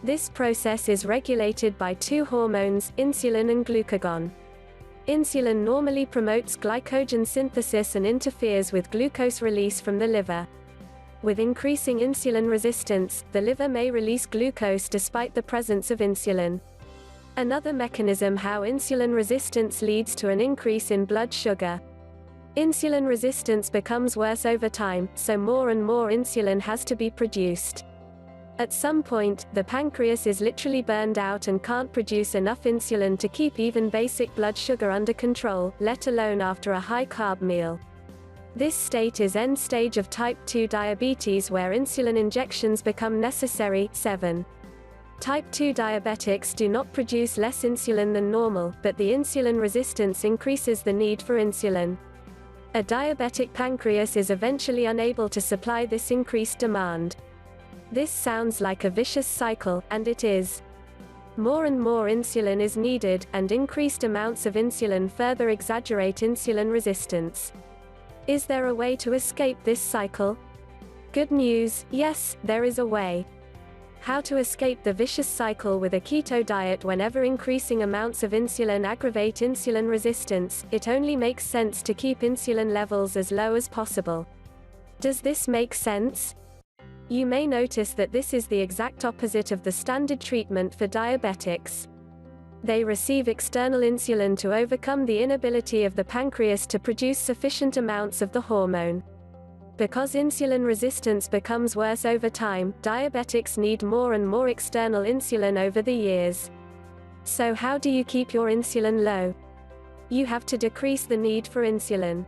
This process is regulated by two hormones, insulin and glucagon. Insulin normally promotes glycogen synthesis and interferes with glucose release from the liver. With increasing insulin resistance, the liver may release glucose despite the presence of insulin. Another mechanism how insulin resistance leads to an increase in blood sugar. Insulin resistance becomes worse over time, so more and more insulin has to be produced. At some point, the pancreas is literally burned out and can't produce enough insulin to keep even basic blood sugar under control, let alone after a high-carb meal. This state is end stage of type 2 diabetes where insulin injections become necessary. 7. Type 2 diabetics do not produce less insulin than normal, but the insulin resistance increases the need for insulin. A diabetic pancreas is eventually unable to supply this increased demand. This sounds like a vicious cycle, and it is. More and more insulin is needed, and increased amounts of insulin further exaggerate insulin resistance. Is there a way to escape this cycle? Good news, yes, there is a way. How to escape the vicious cycle with a keto diet? Whenever increasing amounts of insulin aggravate insulin resistance, it only makes sense to keep insulin levels as low as possible. Does this make sense? You may notice that this is the exact opposite of the standard treatment for diabetics. They receive external insulin to overcome the inability of the pancreas to produce sufficient amounts of the hormone. Because insulin resistance becomes worse over time, diabetics need more and more external insulin over the years. So how do you keep your insulin low? You have to decrease the need for insulin.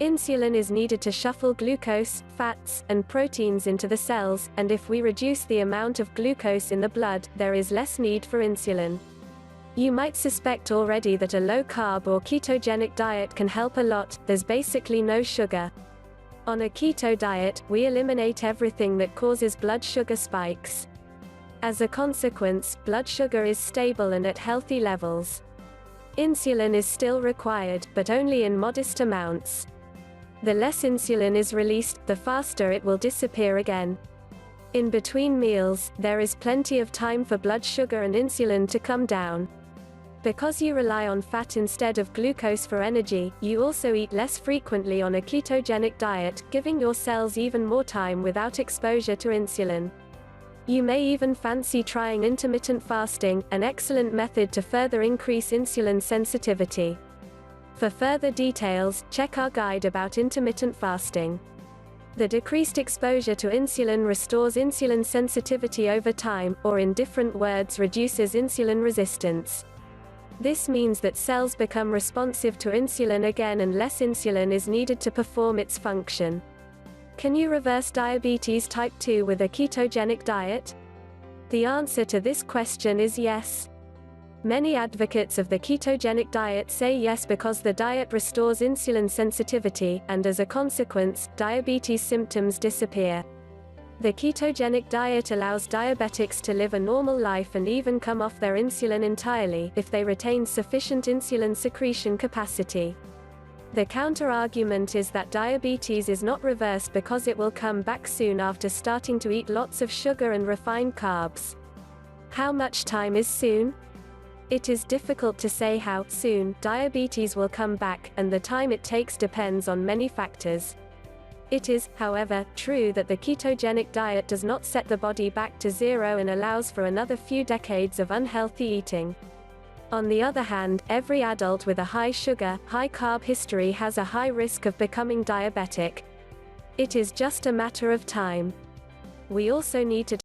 Insulin is needed to shuffle glucose, fats, and proteins into the cells, and if we reduce the amount of glucose in the blood, there is less need for insulin. You might suspect already that a low-carb or ketogenic diet can help a lot. There's basically no sugar. On a keto diet, we eliminate everything that causes blood sugar spikes. As a consequence, blood sugar is stable and at healthy levels. Insulin is still required, but only in modest amounts. The less insulin is released, the faster it will disappear again. In between meals, there is plenty of time for blood sugar and insulin to come down. Because you rely on fat instead of glucose for energy, you also eat less frequently on a ketogenic diet, giving your cells even more time without exposure to insulin. You may even fancy trying intermittent fasting, an excellent method to further increase insulin sensitivity. For further details, check our guide about intermittent fasting. The decreased exposure to insulin restores insulin sensitivity over time, or in different words, reduces insulin resistance. This means that cells become responsive to insulin again and less insulin is needed to perform its function. Can you reverse diabetes type 2 with a ketogenic diet? The answer to this question is yes. Many advocates of the ketogenic diet say yes because the diet restores insulin sensitivity, and as a consequence, diabetes symptoms disappear. The ketogenic diet allows diabetics to live a normal life and even come off their insulin entirely, if they retain sufficient insulin secretion capacity. The counter-argument is that diabetes is not reversed because it will come back soon after starting to eat lots of sugar and refined carbs. How much time is soon? It is difficult to say how soon diabetes will come back, and the time it takes depends on many factors. It is, however, true that the ketogenic diet does not set the body back to zero and allows for another few decades of unhealthy eating. On the other hand, every adult with a high sugar, high carb history has a high risk of becoming diabetic. It is just a matter of time. We also need to